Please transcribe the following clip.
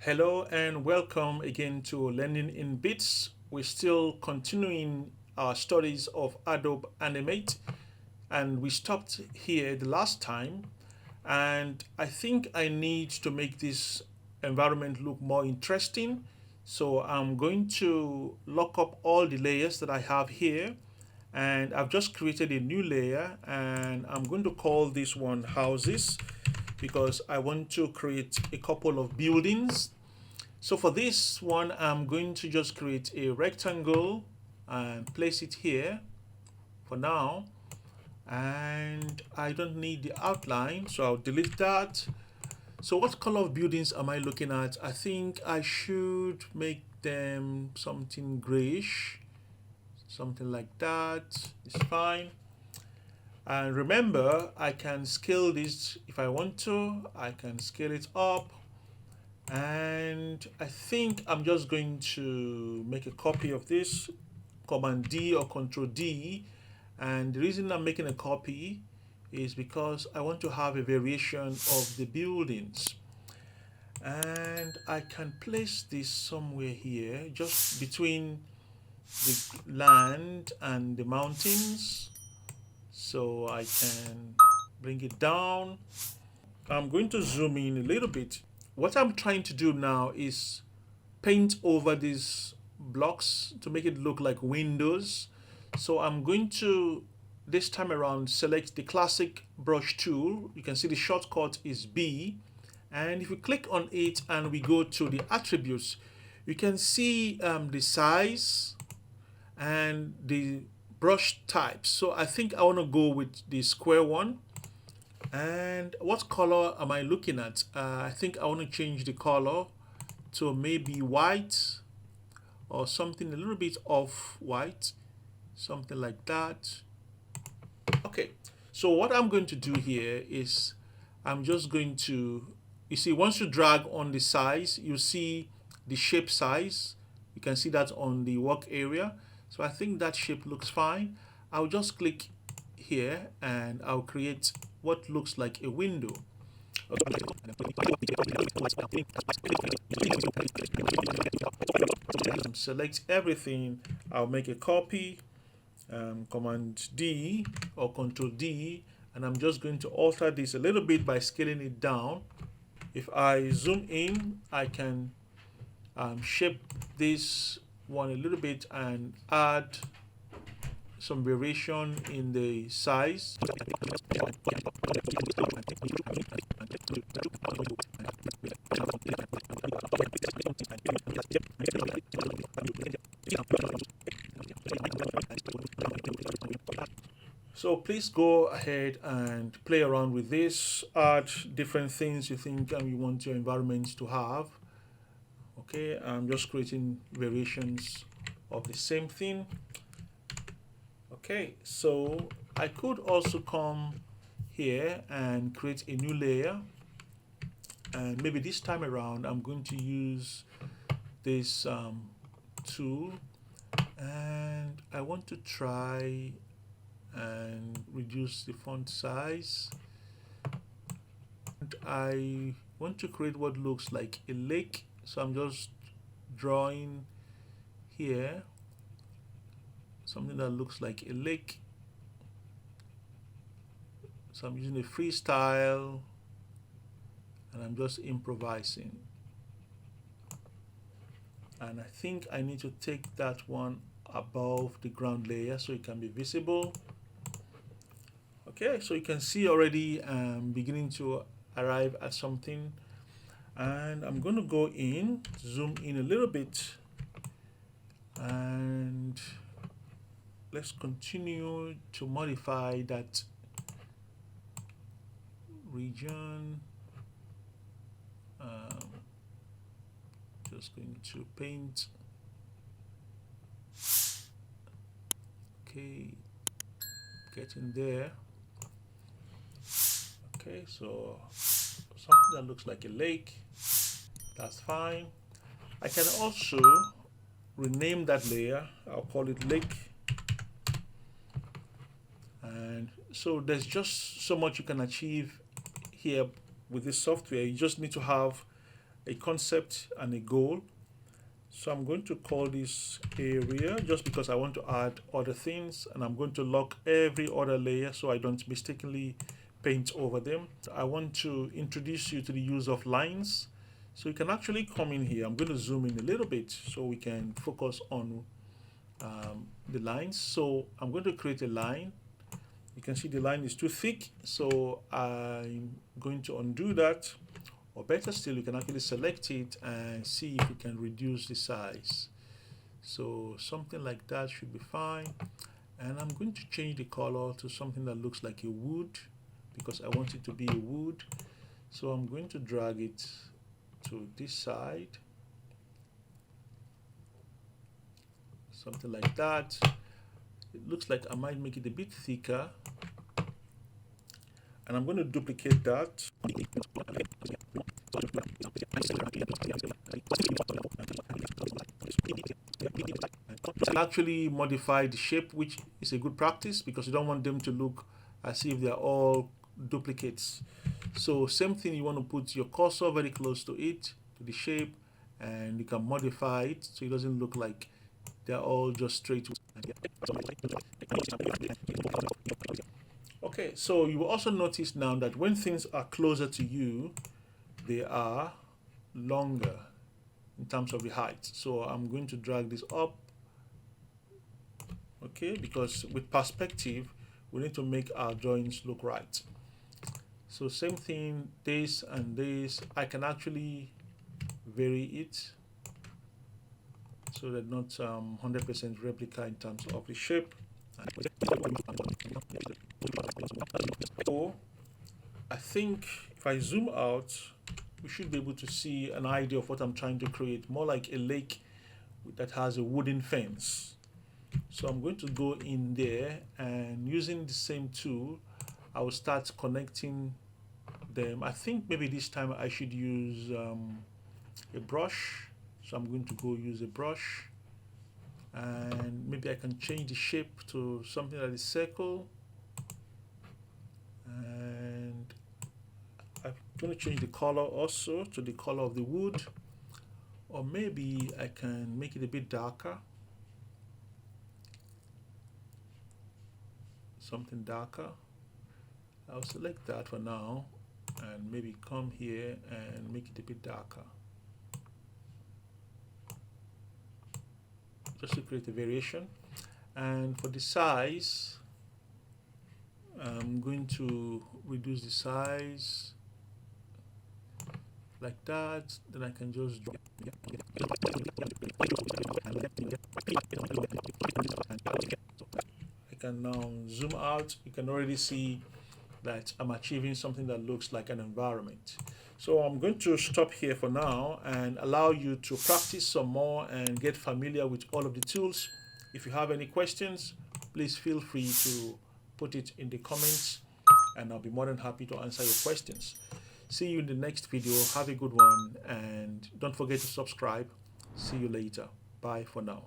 Hello and welcome again to Learning in Bits. We're still continuing our studies of Adobe Animate, and we stopped here the last time. And I think I need to make this environment look more interesting. So I'm going to lock up all the layers that I have here, and I've just created a new layer, and I'm going to call this one houses because I want to create a couple of buildings. So for this one, I'm going to just create a rectangle and place it here for now. And I don't need the outline, so I'll delete that. So what color of buildings am I looking at? I think I should make them something grayish, something like that is fine. And remember, I can scale this if I want to. I can scale it up, and I think I'm just going to make a copy of this, Command D or Control D. And the reason I'm making a copy is because I want to have a variation of the buildings. And I can place this somewhere here, just between the land and the mountains. So I can bring it down. I'm going to zoom in a little bit. What I'm trying to do now is paint over these blocks to make it look like windows. So I'm going to, this time around, select the classic brush tool. You can see the shortcut is B. And if we click on it and we go to the attributes, you can see the size and the brush types. So I think I want to go with the square one. And what color am I looking at? I think I want to change the color to maybe white or something a little bit off white, something like that. Okay, so what I'm going to do here is I'm just going to, you see, once you drag on the size, you see the shape size. You can see that on the work area. So I think that shape looks fine. I'll just click here and I'll create what looks like a window. Select everything. I'll make a copy, Command D or Control D, and I'm just going to alter this a little bit by scaling it down. If I zoom in, I can shape this one a little bit and add some variation in the size. So please go ahead and play around with this, add different things you think you want your environment to have. Okay, I'm just creating variations of the same thing. Okay, so I could also come here and create a new layer, and maybe this time around I'm going to use this tool, and I want to try and reduce the font size, and I want to create what looks like a lake. So I'm just drawing here something that looks like a lake. So I'm using a freestyle and I'm just improvising. And I think I need to take that one above the ground layer so it can be visible. Okay, so you can see already I'm beginning to arrive at something. And I'm going to go in, zoom in a little bit, and let's continue to modify that region. Just going to paint. Okay, getting there. Okay, so something that looks like a lake, that's fine. I can also rename that layer. I'll call it lake. And so there's just so much you can achieve here with this software. You just need to have a concept and a goal. So I'm going to call this area just because I want to add other things, and I'm going to lock every other layer so I don't mistakenly paint over them. I want to introduce you to the use of lines. So you can actually come in here. I'm going to zoom in a little bit so we can focus on the lines. So I'm going to create a line. You can see the line is too thick, so I'm going to undo that. Or better still, you can actually select it and see if you can reduce the size. So something like that should be fine. And I'm going to change the color to something that looks like a wood because I want it to be a wood. So I'm going to drag it to this side. Something like that. It looks like I might make it a bit thicker. And I'm going to duplicate that. I'll actually modify the shape, which is a good practice because you don't want them to look as if they're all duplicates. So same thing, you want to put your cursor very close to it, to the shape, and you can modify it so it doesn't look like they're all just straight. Okay, so you will also notice now that when things are closer to you, they are longer in terms of the height. So I'm going to drag this up, okay, because with perspective, we need to make our drawings look right. So same thing, this and this, I can actually vary it so that not 100% replica in terms of the shape. So I think if I zoom out, we should be able to see an idea of what I'm trying to create, more like a lake that has a wooden fence. So I'm going to go in there, and using the same tool, I will start connecting them. I think maybe this time I should use a brush. So I'm going to go use a brush, and maybe I can change the shape to something that is circle. And I'm going to change the color also to the color of the wood, or maybe I can make it a bit darker, something darker. I'll select that for now and maybe come here and make it a bit darker just to create a variation. And for the size, I'm going to reduce the size like that. Then I can just I can now zoom out. You can already see that I'm achieving something that looks like an environment. So I'm going to stop here for now and allow you to practice some more and get familiar with all of the tools. If you have any questions, please feel free to put it in the comments and I'll be more than happy to answer your questions. See you in the next video. Have a good one, and don't forget to subscribe. See you later. Bye for now.